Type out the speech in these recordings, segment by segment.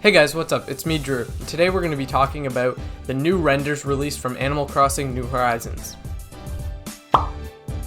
Hey guys, what's up? It's me, Drew. Today we're going to be talking about the new renders released from Animal Crossing New Horizons.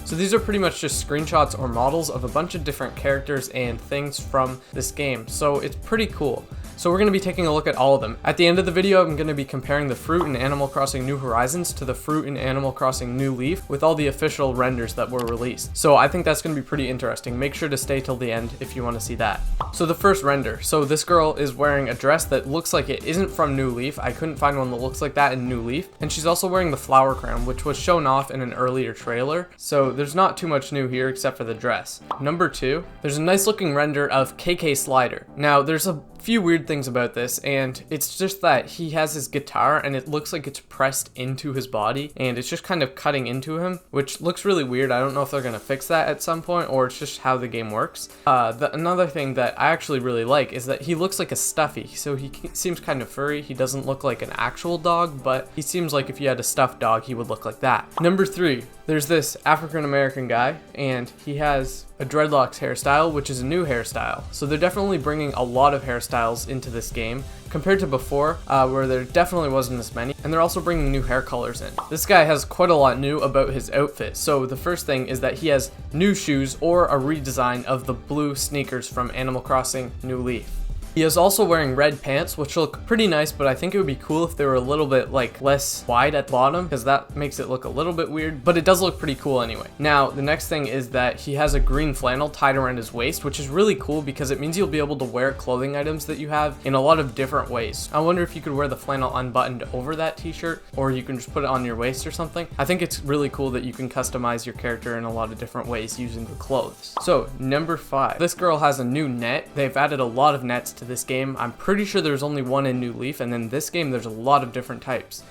So these are pretty much just screenshots or models of a bunch of different characters and things from this game, so it's pretty cool. So we're going to be taking a look at all of them. At the end of the video, I'm going to be comparing the fruit in Animal Crossing New Horizons to the fruit in Animal Crossing New Leaf with all the official renders that were released. So I think that's going to be pretty interesting. Make sure to stay till the end if you want to see that. So the first render. So this girl is wearing a dress that looks like it isn't from New Leaf. I couldn't find one that looks like that in New Leaf. And she's also wearing the flower crown, which was shown off in an earlier trailer. So there's not too much new here except for the dress. Number 2, there's a nice looking render of KK Slider. Now there's a few weird things about this, and it's just that he has his guitar and it looks like it's pressed into his body and it's just kind of cutting into him, which looks really weird. I don't know if they're gonna fix that at some point or it's just how the game works. Another thing that I actually really like is that he looks like a stuffy, so he seems kind of furry. He doesn't look like an actual dog, but he seems like if you had a stuffed dog he would look like that. Number 3, there's this African American guy and he has a dreadlocks hairstyle, which is a new hairstyle. So they're definitely bringing a lot of hairstyles into this game compared to before, where there definitely wasn't as many, and they're also bringing new hair colors in. This guy has quite a lot new about his outfit. So the first thing is that he has new shoes or a redesign of the blue sneakers from Animal Crossing New Leaf. He is also wearing red pants, which look pretty nice, but I think it would be cool if they were a little bit less wide at the bottom, because that makes it look a little bit weird, but it does look pretty cool anyway. Now, the next thing is that he has a green flannel tied around his waist, which is really cool because it means you'll be able to wear clothing items that you have in a lot of different ways. I wonder if you could wear the flannel unbuttoned over that t-shirt, or you can just put it on your waist or something. I think it's really cool that you can customize your character in a lot of different ways using the clothes. So, number 5. This girl has a new net. They've added a lot of nets to this game. I'm pretty sure there's only one in New Leaf, and in this game there's a lot of different types.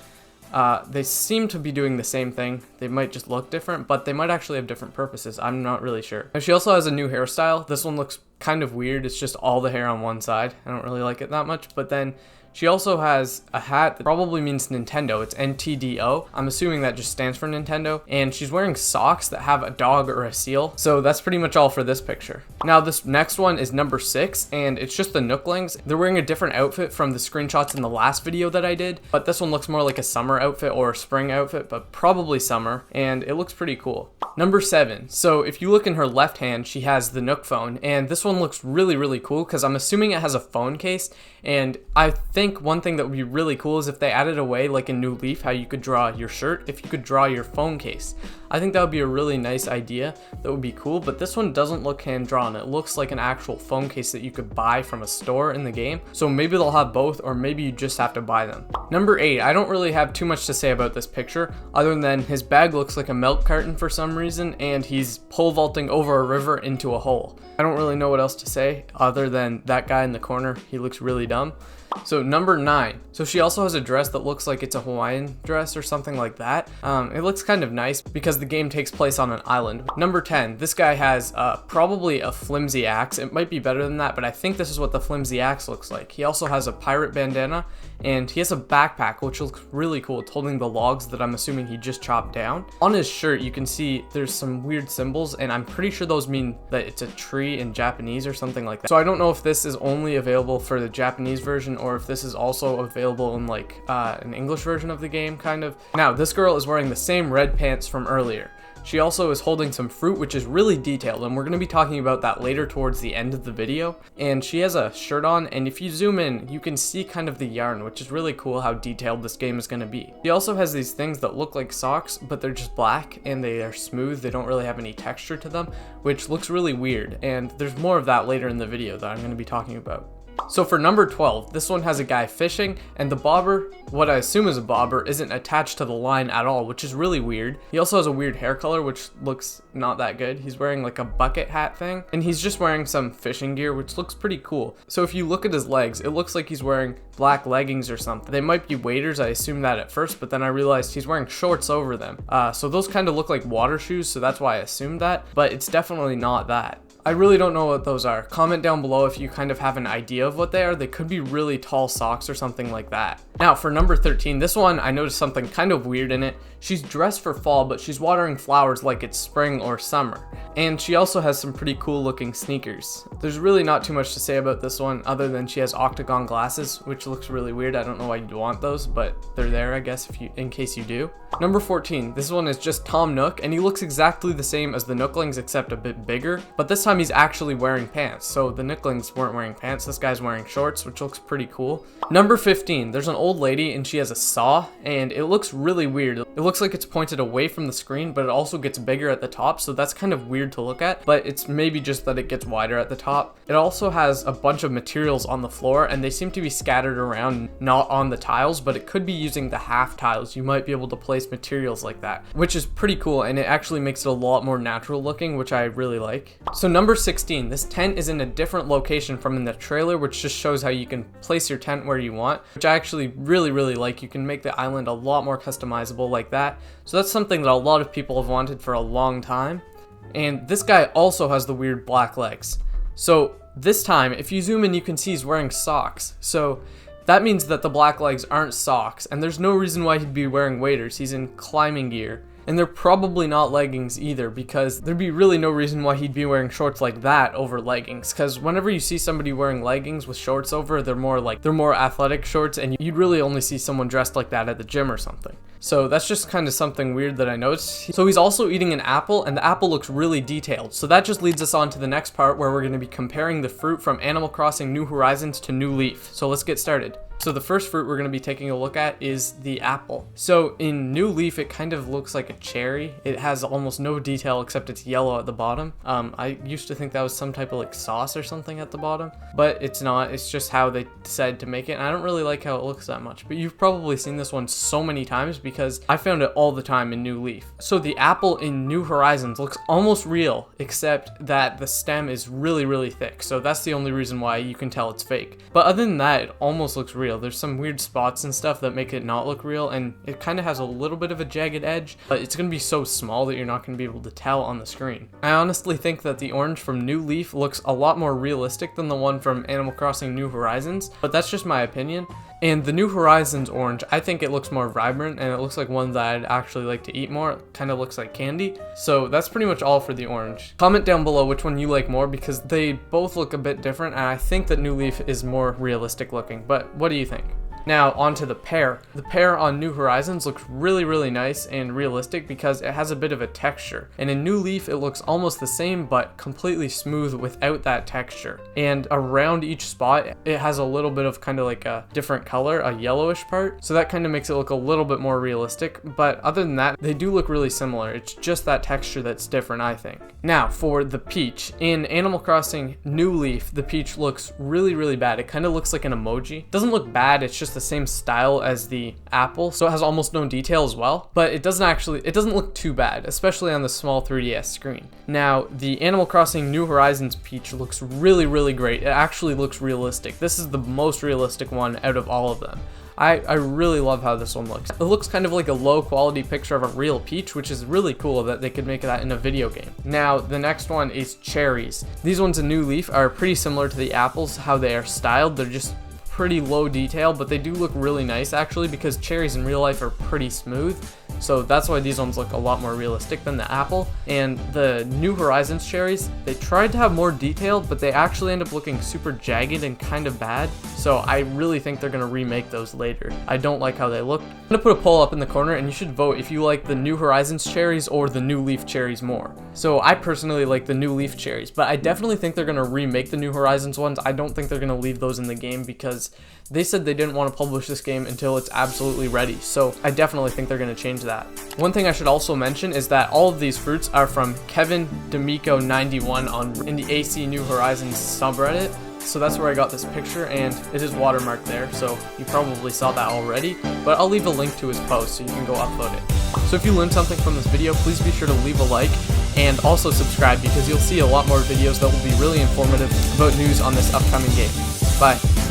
They seem to be doing the same thing. They might just look different, but they might actually have different purposes. I'm not really sure. Now, she also has a new hairstyle. This one looks kind of weird. It's just all the hair on one side. I don't really like it that much, but then she also has a hat that probably means Nintendo. It's NTDO. I'm assuming that just stands for Nintendo. And she's wearing socks that have a dog or a seal. So that's pretty much all for this picture. Now this next one is number 6, and it's just the Nooklings. They're wearing a different outfit from the screenshots in the last video that I did, but this one looks more like a summer outfit or a spring outfit, but probably summer, and it looks pretty cool. Number 7. So if you look in her left hand, she has the Nook phone, and this one looks really cool because I'm assuming it has a phone case, and I think one thing that would be really cool is if they added a way, like in New Leaf, how you could draw your shirt, if you could draw your phone case. I think that would be a really nice idea. That would be cool, but this one doesn't look hand-drawn. It looks like an actual phone case that you could buy from a store in the game. So maybe they'll have both, or maybe you just have to buy them. Number 8, I don't really have too much to say about this picture, other than his bag looks like a milk carton for some reason, and he's pole vaulting over a river into a hole. I don't really know what else to say, other than that guy in the corner, he looks really dumb. So number 9. So she also has a dress that looks like it's a Hawaiian dress or something like that. It looks kind of nice because the game takes place on an island. Number 10. This guy has probably a flimsy axe. It might be better than that, but I think this is what the flimsy axe looks like. He also has a pirate bandana and he has a backpack which looks really cool. It's holding the logs that I'm assuming he just chopped down. On his shirt you can see there's some weird symbols, and I'm pretty sure those mean that it's a tree in Japanese or something like that. So I don't know if this is only available for the Japanese version or if this is also available in an English version of the game, kind of. Now this girl is wearing the same red pants from earlier. She also is holding some fruit, which is really detailed, and we're going to be talking about that later towards the end of the video. And she has a shirt on, and if you zoom in, you can see kind of the yarn, which is really cool how detailed this game is going to be. She also has these things that look like socks, but they're just black, and they are smooth. They don't really have any texture to them, which looks really weird, and there's more of that later in the video that I'm going to be talking about. So for number 12, this one has a guy fishing, and the bobber, what I assume is a bobber, isn't attached to the line at all, which is really weird. He also has a weird hair color, which looks not that good. He's wearing like a bucket hat thing, and he's just wearing some fishing gear, which looks pretty cool. So if you look at his legs, it looks like he's wearing black leggings or something. They might be waders, I assumed that at first, but then I realized he's wearing shorts over them. So those kind of look like water shoes, so that's why I assumed that, but it's definitely not that. I really don't know what those are. Comment down below if you kind of have an idea of what they are. They could be really tall socks or something like that. Now for number 13, this one I noticed something kind of weird in it. She's dressed for fall, but she's watering flowers like it's spring or summer. And she also has some pretty cool looking sneakers. There's really not too much to say about this one other than she has octagon glasses, which looks really weird. I don't know why you'd want those, but they're there, I guess, in case you do. Number 14, this one is just Tom Nook, and he looks exactly the same as the Nooklings except a bit bigger, but this time he's actually wearing pants. So the Nooklings weren't wearing pants, this guy's wearing shorts, which looks pretty cool. Number 15, there's an old lady and she has a saw, and it looks really weird. It looks like it's pointed away from the screen, but it also gets bigger at the top, so that's kind of weird to look at, but it's maybe just that it gets wider at the top. It also has a bunch of materials on the floor, and they seem to be scattered around, not on the tiles, but it could be using the half tiles. You might be able to place materials like that, which is pretty cool, and it actually makes it a lot more natural looking, which I really like. So number 16, this tent is in a different location from in the trailer, which just shows how you can place your tent where you want, which I actually really like. You can make the island a lot more customizable like that. So that's something that a lot of people have wanted for a long time. And this guy also has the weird black legs. So this time, if you zoom in, you can see he's wearing socks. So that means that the black legs aren't socks, and there's no reason why he'd be wearing waders. He's in climbing gear. And they're probably not leggings either, because there'd be really no reason why he'd be wearing shorts like that over leggings. Because whenever you see somebody wearing leggings with shorts over, they're more athletic shorts, and you'd really only see someone dressed like that at the gym or something. So that's just kind of something weird that I noticed. So he's also eating an apple, and the apple looks really detailed. So that just leads us on to the next part, where we're going to be comparing the fruit from Animal Crossing New Horizons to New Leaf. So let's get started. So the first fruit we're going to be taking a look at is the apple. So in New Leaf, it kind of looks like a cherry. It has almost no detail except it's yellow at the bottom. I used to think that was some type of like sauce or something at the bottom, but it's not. It's just how they decided to make it. And I don't really like how it looks that much, but you've probably seen this one so many times because I found it all the time in New Leaf. So the apple in New Horizons looks almost real, except that the stem is really thick. So that's the only reason why you can tell it's fake. But other than that, it almost looks real. There's some weird spots and stuff that make it not look real, and it kind of has a little bit of a jagged edge, but it's going to be so small that you're not going to be able to tell on the screen. I honestly think that the orange from New Leaf looks a lot more realistic than the one from Animal Crossing New Horizons, but that's just my opinion. And the New Horizons orange, I think it looks more vibrant, and it looks like one that I'd actually like to eat more. It kind of looks like candy. So that's pretty much all for the orange. Comment down below which one you like more, because they both look a bit different, and I think that New Leaf is more realistic looking. But what do you think? Now onto the pear. The pear on New Horizons looks really nice and realistic because it has a bit of a texture. And in New Leaf it looks almost the same but completely smooth without that texture. And around each spot it has a little bit of kind of like a different color, a yellowish part. So that kind of makes it look a little bit more realistic. But other than that, they do look really similar. It's just that texture that's different, I think. Now for the peach. In Animal Crossing New Leaf, the peach looks really bad. It kind of looks like an emoji. It doesn't look bad, it's just the same style as the apple, so it has almost no detail as well, but it doesn't look too bad, especially on the small 3DS screen. Now the Animal Crossing New Horizons peach looks really great. It actually looks realistic. This is the most realistic one out of all of them. I really love how this one looks. It looks kind of like a low quality picture of a real peach, which is really cool that they could make that in a video game. Now, the next one is cherries. These ones in New Leaf are pretty similar to the apples, how they are styled. They're just pretty low detail, but they do look really nice actually, because cherries in real life are pretty smooth. So that's why these ones look a lot more realistic than the apple. And the New Horizons cherries, they tried to have more detail, but they actually end up looking super jagged and kind of bad. So I really think they're gonna remake those later. I don't like how they look. I'm gonna put a poll up in the corner and you should vote if you like the New Horizons cherries or the New Leaf cherries more. So I personally like the New Leaf cherries, but I definitely think they're gonna remake the New Horizons ones. I don't think they're gonna leave those in the game because they said they didn't want to publish this game until it's absolutely ready. So I definitely think they're gonna change that. One thing I should also mention is that all of these fruits are from Kevin D'Amico 91 in the AC New Horizons subreddit. So that's where I got this picture, and it is watermarked there, so you probably saw that already, but I'll leave a link to his post so you can go upload it. So if you learned something from this video, please be sure to leave a like and also subscribe, because you'll see a lot more videos that will be really informative about news on this upcoming game. Bye.